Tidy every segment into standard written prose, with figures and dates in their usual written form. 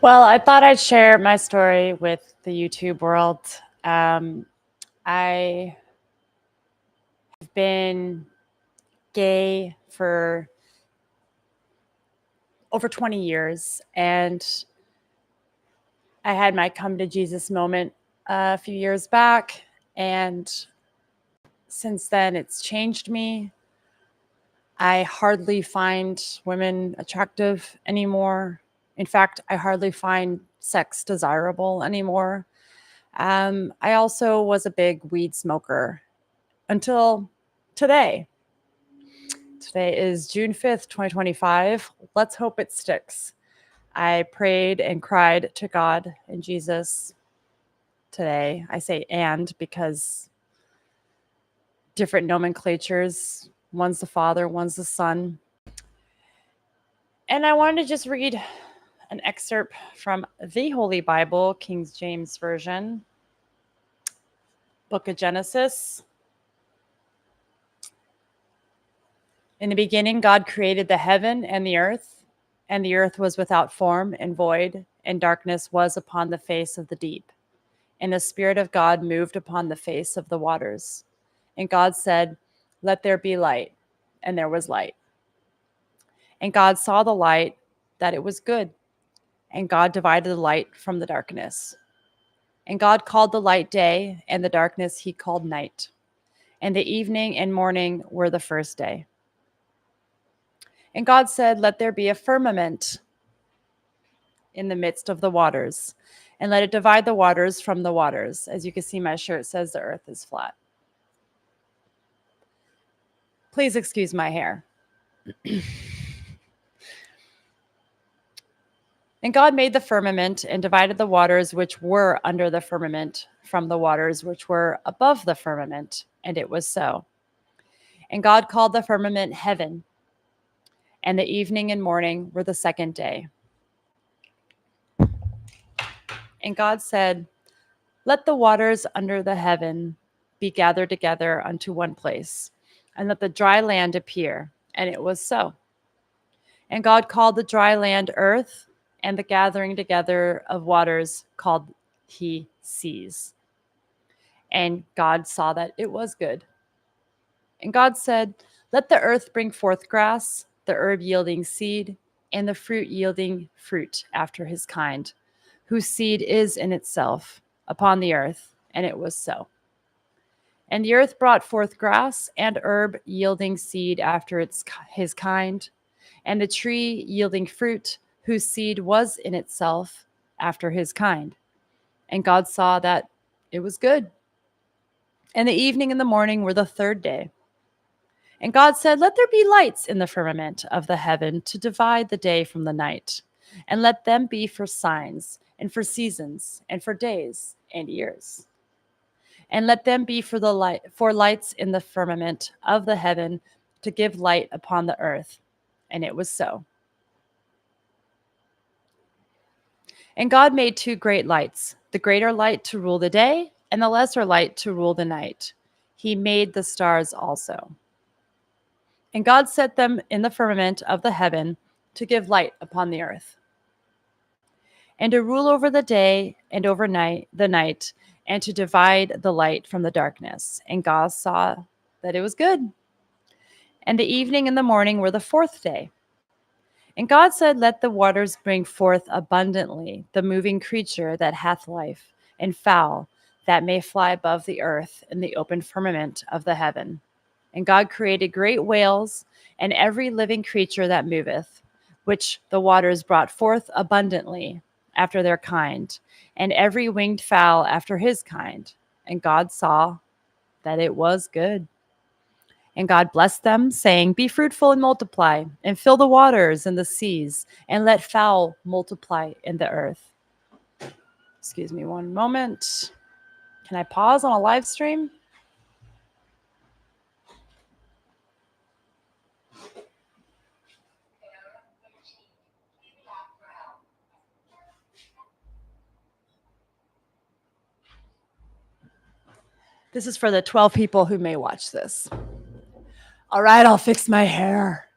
Well, I thought I'd share my story with the YouTube world. I have been gay for over 20 years, and I had my come to Jesus moment a few years back. And since then, it's changed me. I hardly find women attractive anymore. In fact, I hardly find sex desirable anymore. I also was a big weed smoker until today. Today is June 5th, 2025. Let's hope it sticks. I prayed and cried to God and Jesus today. I say and because different nomenclatures. One's the Father, one's the Son. And I wanted to just read an excerpt from the Holy Bible, King James Version, Book of Genesis. In the beginning, God created the heaven and the earth was without form and void, and darkness was upon the face of the deep. And the Spirit of God moved upon the face of the waters. And God said, "Let there be light." And there was light. And God saw the light, that it was good. And God divided the light from the darkness. And God called the light day, and the darkness he called night. And the evening and morning were the first day. And God said, "Let there be a firmament in the midst of the waters, and let it divide the waters from the waters." As you can see, my shirt says the earth is flat. Please excuse my hair. And God made the firmament and divided the waters which were under the firmament from the waters which were above the firmament. And it was so. And God called the firmament heaven. And the evening and morning were the second day. And God said, "Let the waters under the heaven be gathered together unto one place, and let the dry land appear." And it was so. And God called the dry land earth, and the gathering together of waters called he seas. And God saw that it was good. And God said, "Let the earth bring forth grass, the herb yielding seed, and the fruit yielding fruit after his kind, whose seed is in itself upon the earth." And it was so. And the earth brought forth grass and herb yielding seed after his kind, and the tree yielding fruit, whose seed was in itself after his kind. And God saw that it was good. And the evening and the morning were the third day. And God said, "Let there be lights in the firmament of the heaven to divide the day from the night, and let them be for signs, and for seasons, and for days and years. And let them be for lights in the firmament of the heaven to give light upon the earth." And it was so. And God made two great lights, the greater light to rule the day, and the lesser light to rule the night. He made the stars also. And God set them in the firmament of the heaven to give light upon the earth, and to rule over the day and over the night, and to divide the light from the darkness. And God saw that it was good. And the evening and the morning were the fourth day. And God said, "Let the waters bring forth abundantly the moving creature that hath life, and fowl that may fly above the earth in the open firmament of the heaven." And God created great whales and every living creature that moveth, which the waters brought forth abundantly after their kind, and every winged fowl after his kind. And God saw that it was good. And God blessed them, saying, "Be fruitful and multiply, and fill the waters and the seas, and let fowl multiply in the earth." Excuse me one moment. Can I pause on a live stream? This is for the 12 people who may watch this. All right, I'll fix my hair.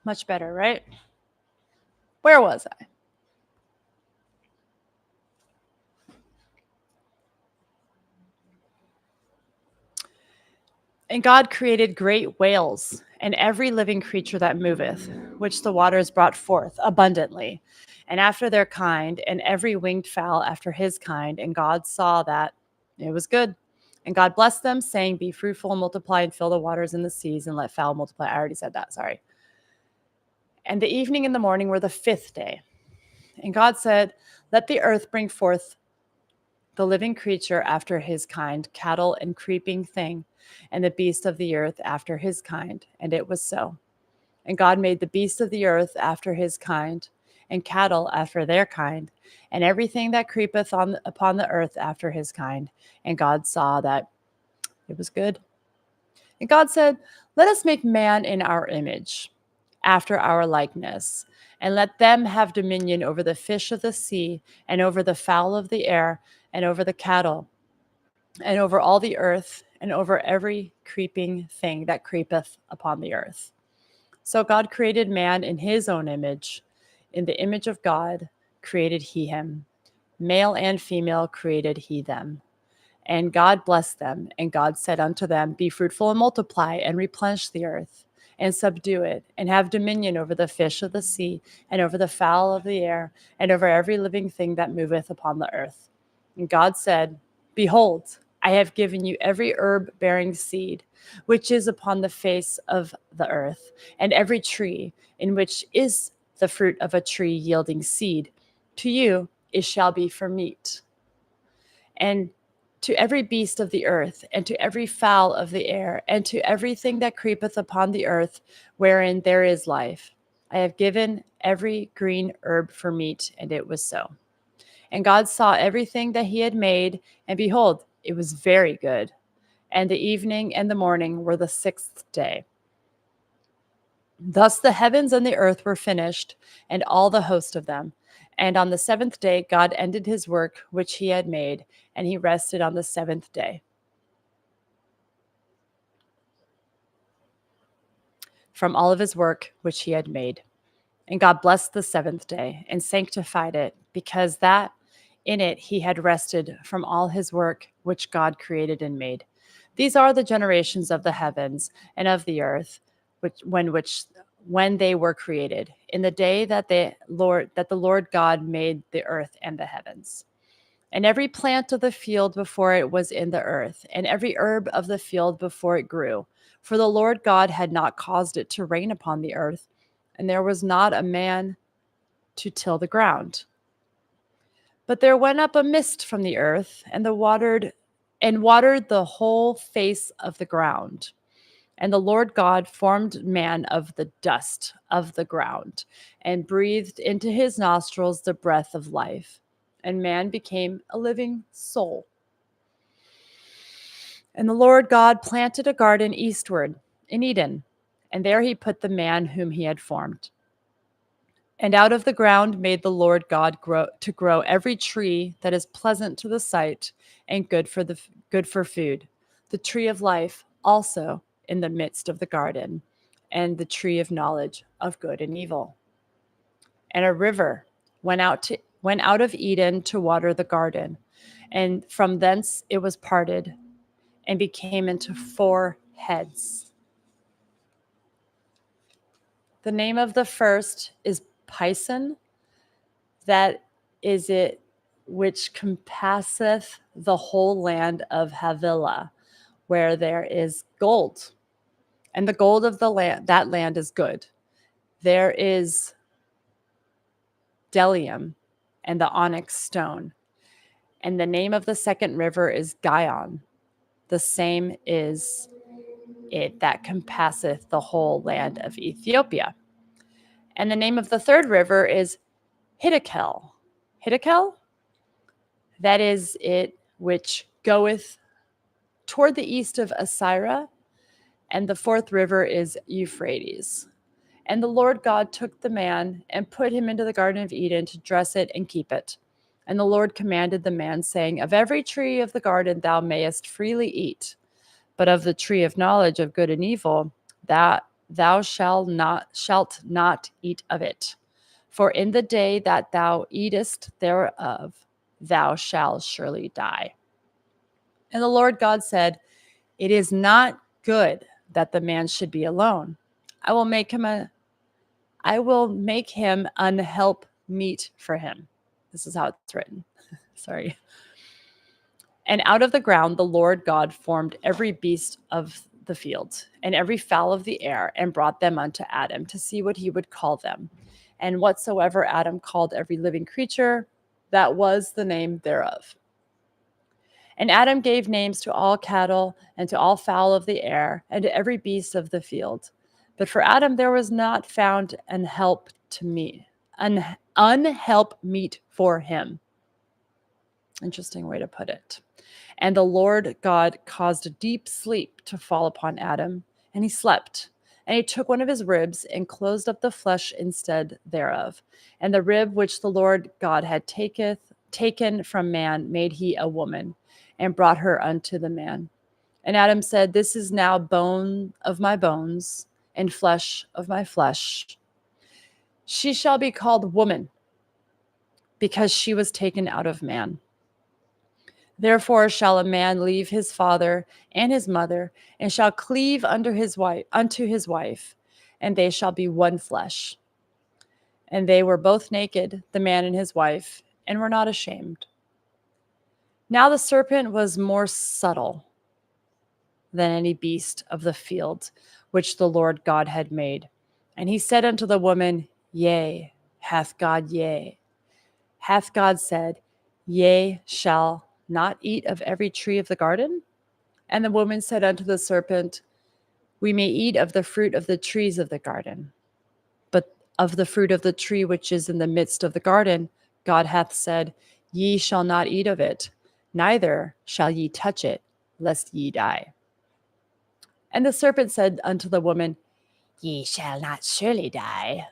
Much better, right? Where was I? And God created great whales and every living creature that moveth, which the waters brought forth abundantly, and after their kind, and every winged fowl after his kind. And God saw that it was good. And God blessed them, saying, be fruitful and multiply and fill the waters in the seas and let fowl multiply. I already said that, sorry. And the evening and the morning were the fifth day. And God said, let the earth bring forth the living creature after his kind, cattle and creeping thing, and the beast of the earth after his kind. And it was so. And God made the beast of the earth after his kind, and cattle after their kind, and everything that creepeth upon the earth after his kind. And God saw that it was good. And God said, let us make man in our image, after our likeness, and let them have dominion over the fish of the sea, and over the fowl of the air, and over the cattle, and over all the earth, and over every creeping thing that creepeth upon the earth. So God created man in his own image. In the image of God created he him. Male and female created he them. And God blessed them, and God said unto them, be fruitful and multiply, and replenish the earth, and subdue it, and have dominion over the fish of the sea, and over the fowl of the air, and over every living thing that moveth upon the earth. And God said, behold, I have given you every herb bearing seed, which is upon the face of the earth, and every tree in which is the fruit of a tree yielding seed. To you it shall be for meat. And to every beast of the earth, and to every fowl of the air, and to everything that creepeth upon the earth, wherein there is life, I have given every green herb for meat. And it was so. And God saw everything that he had made, and behold, it was very good. And the evening and the morning were the sixth day. Thus the heavens and the earth were finished, and all the host of them. And on the seventh day, God ended his work which he had made, and he rested on the seventh day from all of his work which he had made. And God blessed the seventh day and sanctified it, because that in it he had rested from all his work which God created and made. These are the generations of the heavens and of the earth, when they were created, in the day that the Lord God made the earth and the heavens. And every plant of the field before it was in the earth, and every herb of the field before it grew. For the Lord God had not caused it to rain upon the earth, and there was not a man to till the ground. But there went up a mist from the earth, and watered the whole face of the ground. And the Lord God formed man of the dust of the ground, and breathed into his nostrils the breath of life. And man became a living soul. And the Lord God planted a garden eastward in Eden, and there he put the man whom he had formed. And out of the ground made the Lord God grow every tree that is pleasant to the sight and good for food. The tree of life also in the midst of the garden, and the tree of knowledge of good and evil. And a river went out of Eden to water the garden, and from thence it was parted and became into four heads. The name of the first is Pison, that is it which compasseth the whole land of Havilah, where there is gold. And the gold of the land, that land is good. There is bdellium and the onyx stone. And the name of the second river is Gihon. The same is it that compasseth the whole land of Ethiopia. And the name of the third river is Hiddekel. Hiddekel? That is it which goeth toward the east of Assyria. And the fourth river is Euphrates. And the Lord God took the man and put him into the Garden of Eden to dress it and keep it. And the Lord commanded the man, saying, of every tree of the garden thou mayest freely eat, but of the tree of knowledge of good and evil, that thou shalt not eat of it. For in the day that thou eatest thereof, thou shalt surely die. And the Lord God said, it is not good that the man should be alone. I will make him an help meet for him. This is how it's written. Sorry. And out of the ground the Lord God formed every beast of the field and every fowl of the air and brought them unto Adam to see what he would call them. And whatsoever Adam called every living creature, that was the name thereof. And Adam gave names to all cattle and to all fowl of the air and to every beast of the field. But for Adam there was not found an unhelp meet for him. Interesting way to put it. And the Lord God caused a deep sleep to fall upon Adam, and he slept. And he took one of his ribs and closed up the flesh instead thereof. And the rib which the Lord God had taken from man made he a woman, and brought her unto the man. And Adam said, this is now bone of my bones, and flesh of my flesh. She shall be called woman, because she was taken out of man. Therefore shall a man leave his father and his mother, and shall cleave unto his wife, and they shall be one flesh. And they were both naked, the man and his wife, and were not ashamed. Now the serpent was more subtle than any beast of the field which the Lord God had made. And he said unto the woman, Yea, hath God said, Yea, shall not eat of every tree of the garden? And the woman said unto the serpent, we may eat of the fruit of the trees of the garden. But of the fruit of the tree which is in the midst of the garden, God hath said, ye shall not eat of it, neither shall ye touch it, lest ye die. And the serpent said unto the woman, ye shall not surely die.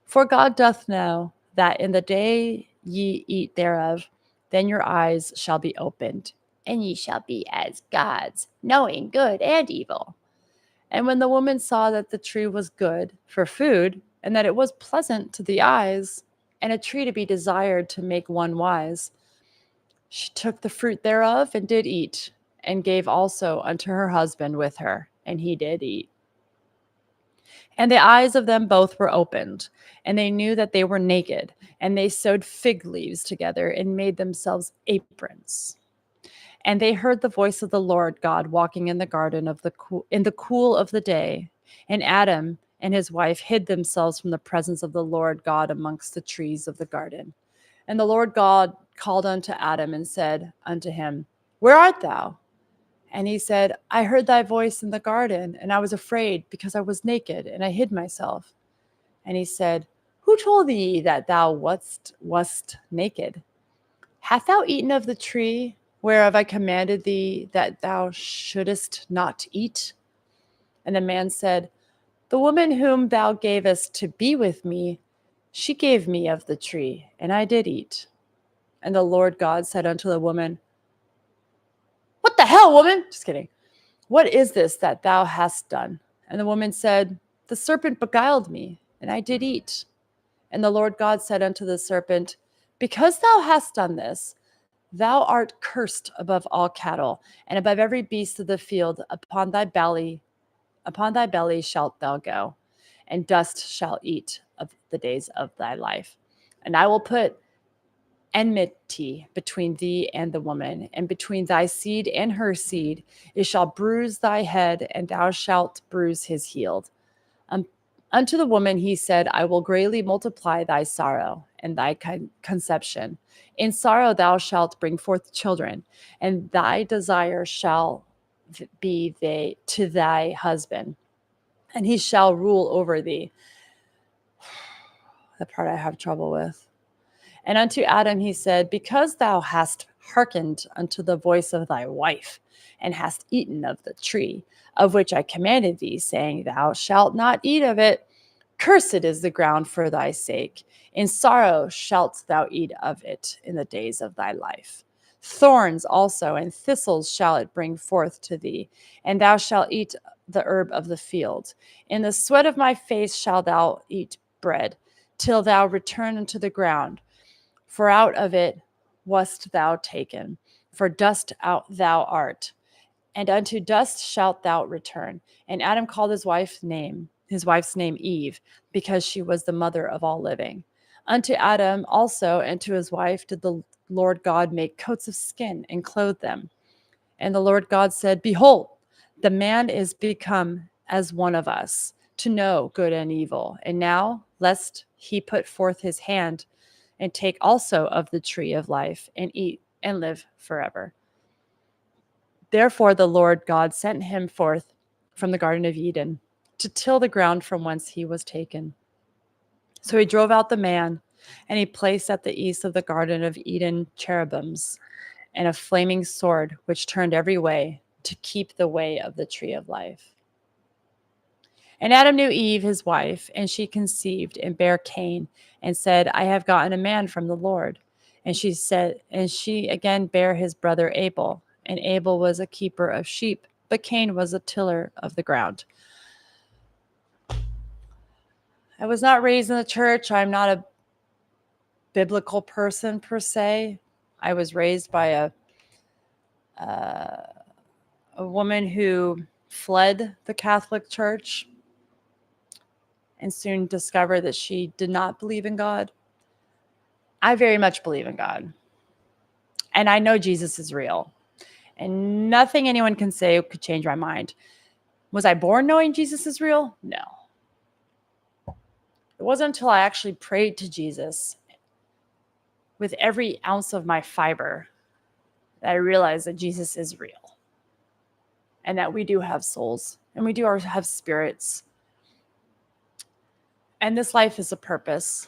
For God doth know that in the day ye eat thereof, then your eyes shall be opened, and ye shall be as gods, knowing good and evil. And when the woman saw that the tree was good for food, and that it was pleasant to the eyes, and a tree to be desired to make one wise, she took the fruit thereof and did eat, and gave also unto her husband with her, and he did eat. And the eyes of them both were opened, and they knew that they were naked, and they sewed fig leaves together and made themselves aprons. And they heard the voice of the Lord God walking in the garden in the cool of the day. And Adam and his wife hid themselves from the presence of the Lord God amongst the trees of the garden. And the Lord God called unto Adam and said unto him, where art thou? And he said, I heard thy voice in the garden, and I was afraid because I was naked, and I hid myself. And he said, who told thee that thou wast naked? Hast thou eaten of the tree whereof I commanded thee that thou shouldest not eat? And the man said, the woman whom thou gavest to be with me, she gave me of the tree, and I did eat. And the Lord God said unto the woman, what the hell, woman? Just kidding. What is this that thou hast done? And the woman said, the serpent beguiled me, and I did eat. And the Lord God said unto the serpent, because thou hast done this, thou art cursed above all cattle, and above every beast of the field. Upon thy belly shalt thou go, and dust shalt eat of the days of thy life. And I will put enmity between thee and the woman, and between thy seed and her seed. It shall bruise thy head, and thou shalt bruise his heel. Unto the woman he said, I will greatly multiply thy sorrow and thy conception. In sorrow thou shalt bring forth children, and thy desire shall be to thy husband, and he shall rule over thee. The part I have trouble with. And unto Adam he said, because thou hast hearkened unto the voice of thy wife, and hast eaten of the tree, of which I commanded thee, saying, thou shalt not eat of it, cursed is the ground for thy sake. In sorrow shalt thou eat of it in the days of thy life. Thorns also and thistles shall it bring forth to thee, and thou shalt eat the herb of the field. In the sweat of my face shalt thou eat bread, till thou return unto the ground. For out of it wast thou taken, for dust out thou art, and unto dust shalt thou return. And Adam called his wife's name Eve, because she was the mother of all living. Unto Adam also and to his wife did the Lord God make coats of skin and clothe them. And the Lord God said, Behold, the man is become as one of us, to know good and evil. And now, lest he put forth his hand and take also of the tree of life and eat and live forever. Therefore, the Lord God sent him forth from the Garden of Eden to till the ground from whence he was taken. So he drove out the man, and he placed at the east of the Garden of Eden cherubims and a flaming sword which turned every way to keep the way of the tree of life. And Adam knew Eve, his wife, and she conceived and bare Cain, and said, I have gotten a man from the Lord. And she again bare his brother Abel. And Abel was a keeper of sheep, but Cain was a tiller of the ground. I was not raised in the church. I'm not a biblical person per se. I was raised by a woman who fled the Catholic Church and soon discovered that she did not believe in God. I very much believe in God. And I know Jesus is real. And nothing anyone can say could change my mind. Was I born knowing Jesus is real? No. It wasn't until I actually prayed to Jesus with every ounce of my fiber that I realized that Jesus is real. And that we do have souls. And we do have spirits. And this life is a purpose.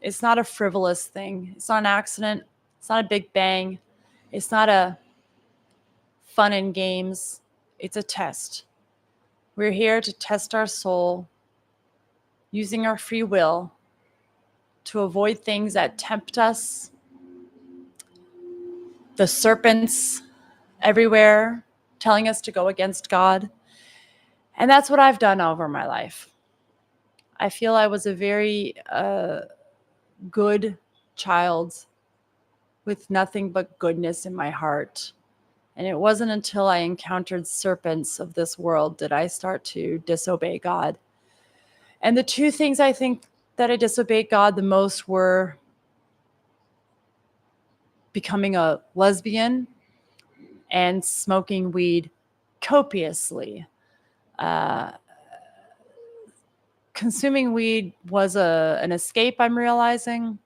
It's not a frivolous thing. It's not an accident. It's not a big bang. It's not a fun and games. It's a test. We're here to test our soul using our free will to avoid things that tempt us. The serpents everywhere telling us to go against God. And that's what I've done over my life. I feel I was a very good child with nothing but goodness in my heart. And it wasn't until I encountered serpents of this world did I start to disobey God. And the two things I think that I disobeyed God the most were becoming a lesbian and smoking weed copiously. Consuming weed was an escape, I'm realizing.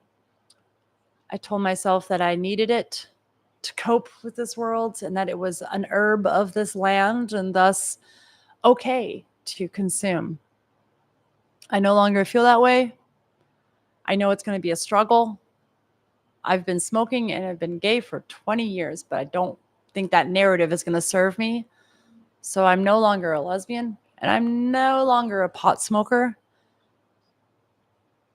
I told myself that I needed it to cope with this world and that it was an herb of this land and thus okay to consume. I no longer feel that way. I know it's going to be a struggle. I've been smoking and I've been gay for 20 years, but I don't think that narrative is going to serve me. So I'm no longer a lesbian and I'm no longer a pot smoker.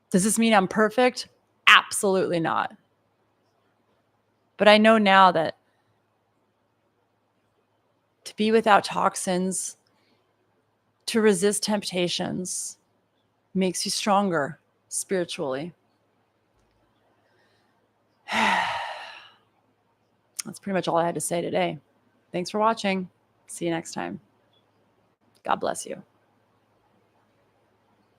Does this mean I'm perfect? Absolutely not. But I know now that to be without toxins, to resist temptations, makes you stronger spiritually. That's pretty much all I had to say today. Thanks for watching. See you next time. God bless you.